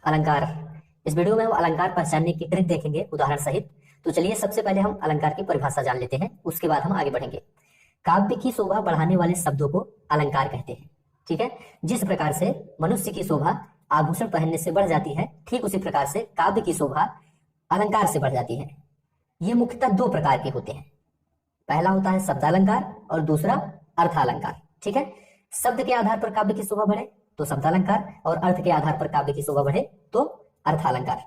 अलंकार। इस वीडियो में हम अलंकार पहचानने की ट्रिक देखेंगे उदाहरण सहित। तो चलिए सबसे पहले हम अलंकार की परिभाषा जान लेते हैं, उसके बाद हम आगे बढ़ेंगे। काव्य की शोभा बढ़ाने वाले शब्दों को अलंकार कहते हैं। ठीक है, जिस प्रकार से मनुष्य की शोभा आभूषण पहनने से बढ़ जाती है, ठीक उसी प्रकार से काव्य की शोभा अलंकार से बढ़ जाती है। ये मुख्यतः दो प्रकार के होते हैं। पहला होता है शब्दालंकार और दूसरा अर्थालंकार। ठीक है, शब्द के आधार पर काव्य की शोभा बढ़े तो शब्दालंकार, और अर्थ के आधार पर काव्य की शोभा बढ़े तो अर्थालंकार।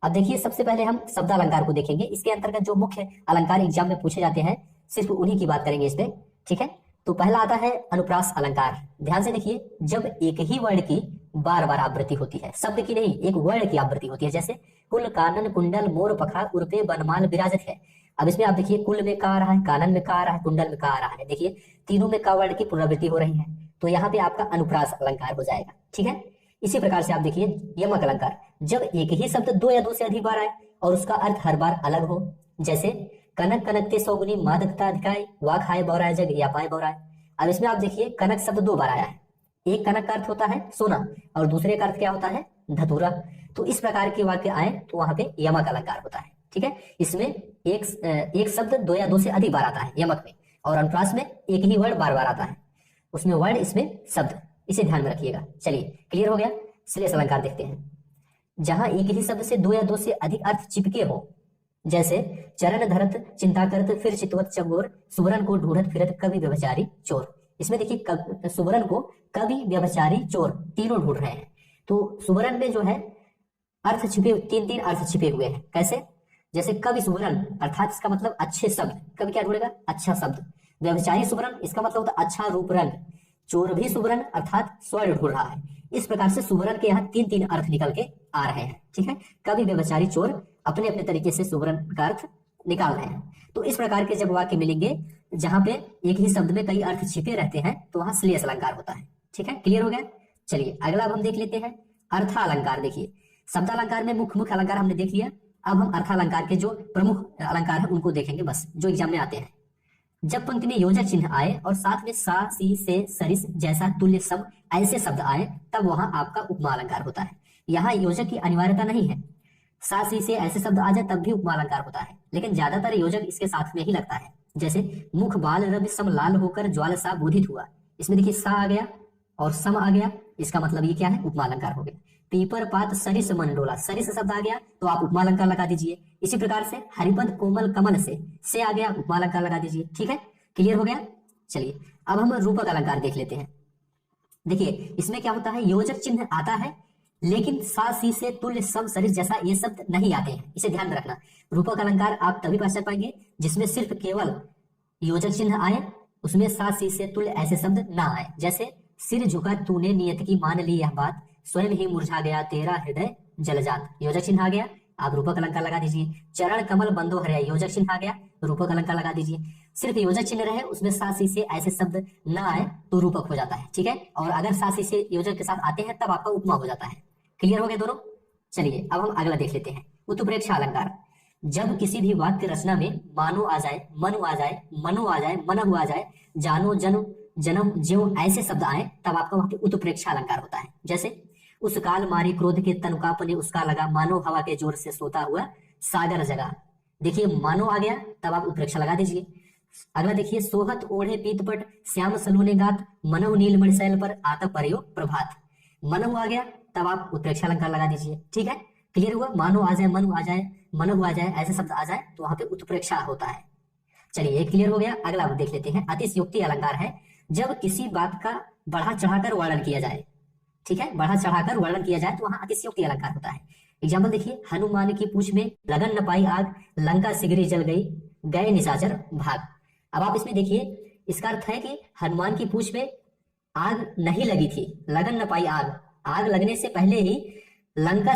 अब देखिए सबसे पहले हम शब्दालंकार को देखेंगे। इसके अंतर्गत जो मुख्य अलंकार एग्जाम में पूछे जाते हैं सिर्फ उन्हीं की बात करेंगे इसमें। ठीक है, तो पहला आता है अनुप्रास अलंकार। ध्यान से देखिए, जब एक ही वर्ण की बार बार आवृत्ति होती है, शब्द की नहीं, एक वर्ण की आवृत्ति होती है। जैसे कुल कानन कुंडल मोर पखा उर्पे बनमाल विराजत है। अब इसमें आप देखिए कुल में का आ रहा है, कानन में का आ रहा है, कुंडल में का आ रहा है। देखिए तीनों में का वर्ण की पुनरावृत्ति हो रही है, तो यहाँ पे आपका अनुप्रास अलंकार हो जाएगा। ठीक है, इसी प्रकार से आप देखिए यमक अलंकार। जब एक ही शब्द दो या दो से अधिक बार आए और उसका अर्थ हर बार अलग हो, जैसे कनक कनकते सौगुनी मादकता अधिकाय वा खाए बौराय जग या पाए बौराय। अब इसमें आप देखिए कनक शब्द दो बार आया है। एक कनक का अर्थ होता है सोना और दूसरे का अर्थ क्या होता है, धतूरा। तो इस प्रकार के वाक्य आए तो वहां पे यमक अलंकार होता है। ठीक है, इसमें एक शब्द दो या दो से अधिक बार आता है यमक में, और अनुप्रास में एक ही वर्ड बार बार आता है। उसमें वर्ड, इसमें शब्द, इसे ध्यान में रखिएगा। चलिए क्लियर हो गया। श्लेष अलंकार देखते हैं। जहां एक ही शब्द से दो या दो से अधिक अर्थ चिपके हो, जैसे चरण धरत चिंता करत फिर चितवत चंगोर सुवरन को ढूंढत फिरत कवि व्यभिचारी चोर। इसमें देखिए सुवरन को कवि व्यभिचारी चोर तीनों ढूंढ रहे हैं। तो सुवरन में जो है अर्थ छिपे, तीन तीन अर्थ छिपे हुए हैं। कैसे? जैसे कवि सुवरन अर्थात इसका मतलब अच्छे शब्द, कवि क्या ढूंढेगा, अच्छा शब्द। व्यभिचारी सुवरन इसका मतलब होता है अच्छा रूप रंग। चोर भी सुवरन अर्थात स्वर्ण ढूंढ रहा है। इस प्रकार से सुवरन के यहाँ तीन तीन अर्थ निकल के आ रहे हैं। ठीक है, कवि व्यभिचारी चोर अपने अपने तरीके से सुवरन का अर्थ निकाल रहे हैं। तो इस प्रकार के जब वाक्य मिलेंगे जहां पे एक ही शब्द में कई अर्थ छिपे रहते हैं तो वहां श्लेष अलंकार होता है। ठीक है, क्लियर हो गया। चलिए अगला अब हम देख लेते हैं अर्थालंकार। देखिए शब्दालंकार में मुख्य मुख्य अलंकार हमने देख लिया। अब हम अर्थालंकार के जो प्रमुख अलंकार है उनको देखेंगे, बस जो एग्जाम में आते हैं। जब पंक्ति में योजक चिन्ह आए और साथ में सा सी से सरिस जैसा तुल्य सम ऐसे शब्द आए तब वहां आपका उपमा अलंकार होता है। यहाँ योजक की अनिवार्यता नहीं है, सा सी से ऐसे शब्द आ जाए तब भी उपमा अलंकार होता है, लेकिन ज्यादातर योजक इसके साथ में ही लगता है। जैसे मुख बाल रवि सम लाल होकर ज्वाल सा बोधित हुआ। इसमें देखिए सा आ गया और सम आ गया, इसका मतलब ये क्या है, उपमा अलंकार हो गया। पीपर पात सरिस मंडोला, सरिस शब्द आ गया तो आप उपमा अलंकार लगा दीजिए। इसी प्रकार से हरिपद कोमल कमल से आ गया, उपमा अलंकार लगा दीजिए। ठीक है, क्लियर हो गया। चलिए अब हम रूपक अलंकार देख लेते हैं। देखिए इसमें क्या होता है, योजक चिन्ह आता है लेकिन सा सी से तुल्य सम सरिस जैसा ये शब्द नहीं आते हैं, इसे ध्यान में रखना। रूपक अलंकार आप तभी पहचान पाएंगे जिसमें सिर्फ केवल योजक चिन्ह आए, उसमें सा सी से तुल्य ऐसे शब्द ना आए। जैसे सिर झुका तूने नियत की मान ली यह बात स्वयं ही मुरझा गया तेरा हृदय जलजात, योजक चिन्ह आ गया, आप रूपक अलंकार लगा दीजिए। चरण कमल बंदो हरे, योजक चिन्ह आ गया, रूपक अलंकार लगा दीजिए। सिर्फ योजक चिन्ह रहे, उसमें सा सी से ऐसे शब्द ना आए तो रूपक हो जाता है। ठीक है, और अगर सा सी से योजक के साथ आते हैं तब आपका उपमा हो जाता है। क्लियर हो गए दोनों। चलिए अब हम अगला देख लेते हैं उत्प्रेक्षा अलंकार। जब किसी भी वाक्य रचना में मानो आ जाए, मनु आ जाए, मनो आ जाए, मनहु आ जाए, जानो जनु जन्म ज्यो ऐसे शब्द आए तब आपका वहां पे उत्प्रेक्षा अलंकार होता है। जैसे उस काल मारे क्रोध के तनुकापने उसका लगा मानो हवा के जोर से सोता हुआ सागर जगा। देखिए मानो आ गया तब आप उत्प्रेक्षा लगा दीजिए। अगला देखिए सोहत ओढ़े पीतपट श्याम सलोने गात मनहु नीलमणि शैल पर आता परयो प्रभात। मनहु आ गया तब आप उत्प्रेक्षा अलंकार लगा दीजिए। ठीक है, क्लियर हुआ। मानो आ जाए, मनु आ जाए, मनहु आ जाए ऐसे शब्द आ जाए तो वहां पे उत्प्रेक्षा होता है। चलिए एक क्लियर हो गया। अगला आप देख लेते हैं अतिशयोक्ति अलंकार है। जब किसी बात का बढ़ा चढ़ाकर वर्णन किया जाए, ठीक है, बढ़ा चढ़ाकर वर्णन किया जाए तो वहां अतिशयोक्ति अलंकार होता है। एग्जाम्पल देखिए हनुमान की पूछ में लगन न पाई आग लंका शीघ्र जल गई गए निशाचर भाग। अब आप इसमें देखिए इसका अर्थ है कि हनुमान की पूछ में आग नहीं लगी थी, लगन न पाई आग, आग लगने से पहले ही लंका